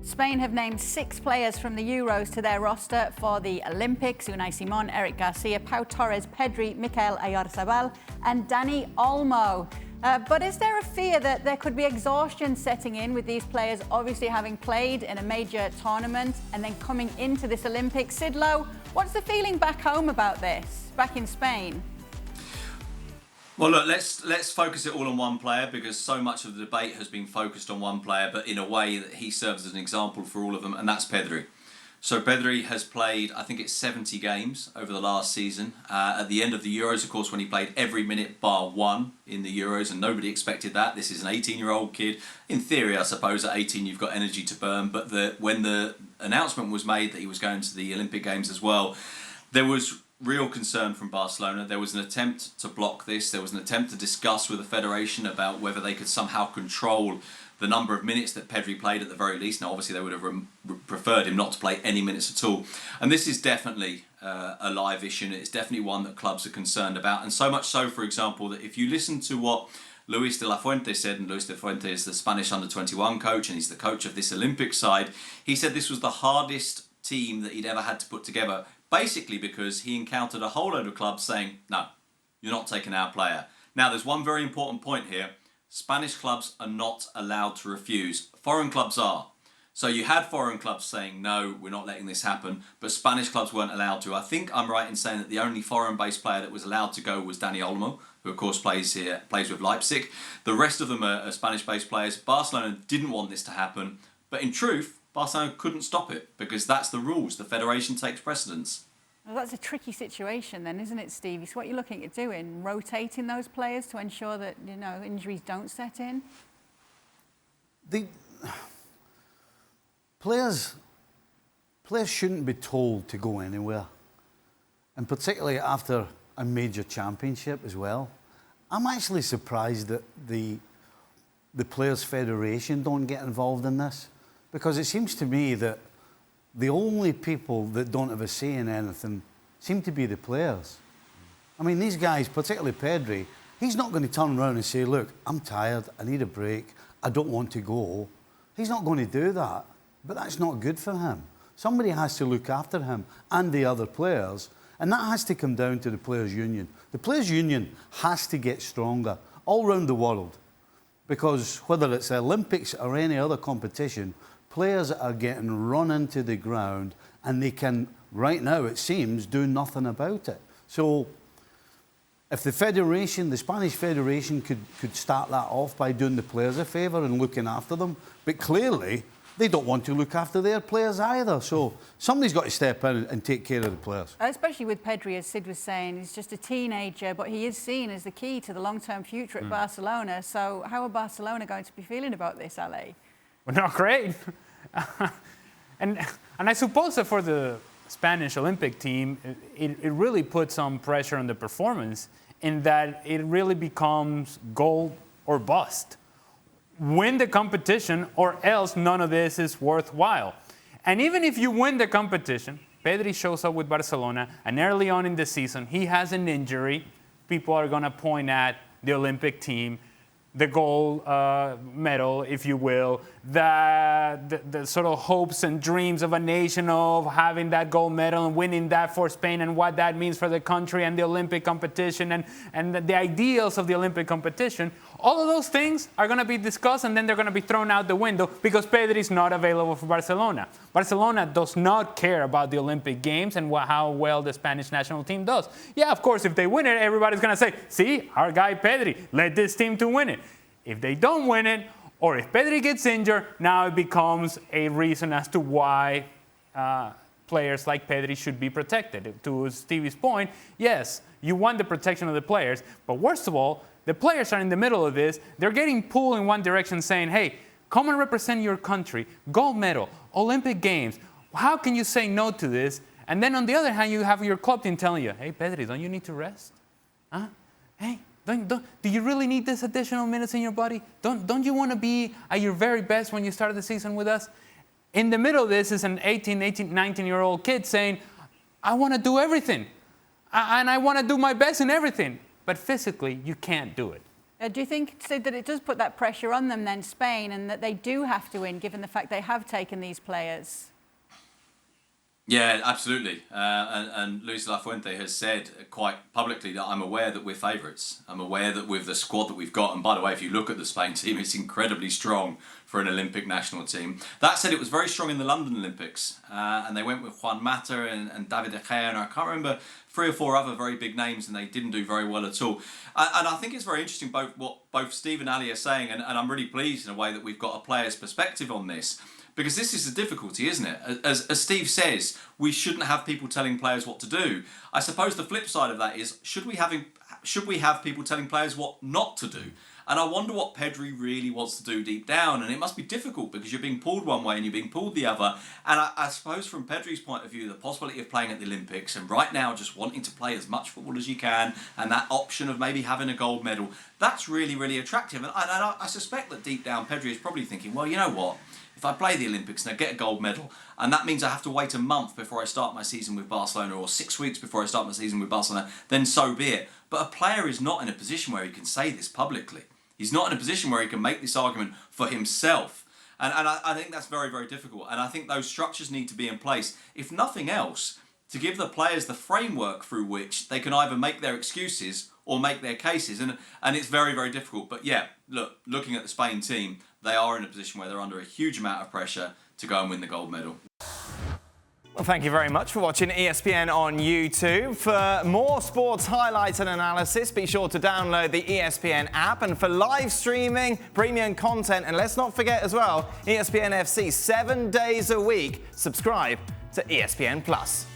Spain have named 6 players from the Euros to their roster for the Olympics. Unai Simon, Eric Garcia, Pau Torres, Pedri, Mikel, Oyarzabal and Dani, Olmo. But is there a fear that there could be exhaustion setting in with these players obviously having played in a major tournament and then coming into this Olympics? Sid Lowe, what's the feeling back home about this, back in Spain? Well, look, let's focus it all on one player, because so much of the debate has been focused on one player, but in a way that he serves as an example for all of them, and that's Pedri. So Pedri has played, I think it's 70 games over the last season. At the end of the Euros, of course, when he played every minute bar one in the Euros, and nobody expected that. This is an 18-year-old kid. In theory, I suppose, at 18 you've got energy to burn, but when the announcement was made that he was going to the Olympic Games as well, there was real concern from Barcelona. There was an attempt to block this. There was an attempt to discuss with the federation about whether they could somehow control the number of minutes that Pedri played at the very least. Now, obviously, they would have preferred him not to play any minutes at all. And this is definitely a live issue. It's definitely one that clubs are concerned about. And so much so, for example, that if you listen to what Luis de la Fuente said, and Luis de la Fuente is the Spanish under-21 coach, and he's the coach of this Olympic side, he said this was the hardest team that he'd ever had to put together, basically because he encountered a whole load of clubs saying, no, you're not taking our player. Now, there's one very important point here. Spanish clubs are not allowed to refuse. Foreign clubs are. So you had foreign clubs saying, no, we're not letting this happen, but Spanish clubs weren't allowed to. I think I'm right in saying that the only foreign-based player that was allowed to go was Dani Olmo, who of course plays with Leipzig. The rest of them are Spanish-based players. Barcelona didn't want this to happen, but in truth, Barcelona couldn't stop it, because that's the rules. The federation takes precedence. Well, that's a tricky situation then, isn't it, Stevie? So what you're looking at doing, rotating those players to ensure that, injuries don't set in? The players shouldn't be told to go anywhere, and particularly after a major championship as well. I'm actually surprised that the Players' Federation don't get involved in this, because it seems to me that the only people that don't have a say in anything seem to be the players. I mean, these guys, particularly Pedri, he's not going to turn around and say, look, I'm tired, I need a break, I don't want to go. He's not going to do that, but that's not good for him. Somebody has to look after him and the other players, and that has to come down to the Players' Union. The Players' Union has to get stronger all around the world, because whether it's the Olympics or any other competition, players are getting run into the ground, and they can, right now it seems, do nothing about it. So if the federation, the Spanish Federation could start that off by doing the players a favour and looking after them, but clearly they don't want to look after their players either. So somebody's got to step in and take care of the players. Especially with Pedri, as Sid was saying, he's just a teenager, but he is seen as the key to the long-term future at Barcelona. So how are Barcelona going to be feeling about this, Ale? Well, not great. and I suppose that for the Spanish Olympic team, it really puts some pressure on the performance, in that it really becomes gold or bust. Win the competition, or else none of this is worthwhile. And even if you win the competition, Pedri shows up with Barcelona, and early on in the season, he has an injury. People are going to point at the Olympic team, the gold medal, if you will, the sort of hopes and dreams of a nation of having that gold medal and winning that for Spain, and what that means for the country and the Olympic competition, and the ideals of the Olympic competition. All of those things are going to be discussed, and then they're going to be thrown out the window because Pedri is not available for Barcelona. Barcelona does not care about the Olympic Games and how well the Spanish national team does. Yeah, of course, if they win it, everybody's going to say, see, our guy Pedri led this team to win it. If they don't win it, or if Pedri gets injured, now it becomes a reason as to why players like Pedri should be protected. To Stevie's point, yes, you want the protection of the players, but worst of all, the players are in the middle of this. They're getting pulled in one direction saying, hey, come and represent your country, gold medal, Olympic Games. How can you say no to this? And then on the other hand, you have your club team telling you, hey, Pedri, don't you need to rest? Huh? Hey, do you really need this additional minutes in your body? Don't you want to be at your very best when you start the season with us? In the middle of this is an 19-year-old kid saying, I want to do everything. And I want to do my best in everything. But physically, you can't do it. Do you think, Sid, that it does put that pressure on them then, Spain, and that they do have to win, given the fact they have taken these players? Yeah, absolutely. And Luis de la Fuente has said quite publicly that I'm aware that we're favourites. I'm aware that with the squad that we've got, and by the way, if you look at the Spain team, it's incredibly strong for an Olympic national team. That said, it was very strong in the London Olympics. And they went with Juan Mata and David De Gea, and I can't remember 3 or 4 other very big names, and they didn't do very well at all. And I think it's very interesting what both Steve and Ali are saying, and I'm really pleased in a way that we've got a player's perspective on this. Because this is the difficulty, isn't it? As Steve says, we shouldn't have people telling players what to do. I suppose the flip side of that is, should we have people telling players what not to do? And I wonder what Pedri really wants to do deep down. And it must be difficult because you're being pulled one way and you're being pulled the other. And I suppose from Pedri's point of view, the possibility of playing at the Olympics and right now just wanting to play as much football as you can, and that option of maybe having a gold medal, that's really, really attractive. And I suspect that deep down Pedri is probably thinking, well, you know what? If I play the Olympics and I get a gold medal, and that means I have to wait a month before I start my season with Barcelona, or 6 weeks before I start my season with Barcelona, then so be it. But a player is not in a position where he can say this publicly. He's not in a position where he can make this argument for himself. And I think that's very, very difficult. And I think those structures need to be in place, if nothing else, to give the players the framework through which they can either make their excuses or make their cases. And it's very, very difficult. But yeah, looking at the Spain team, they are in a position where they're under a huge amount of pressure to go and win the gold medal. Well, thank you very much for watching ESPN on YouTube. For more sports highlights and analysis, be sure to download the ESPN app. And for live streaming, premium content, and let's not forget as well, ESPN FC 7 days a week, subscribe to ESPN+.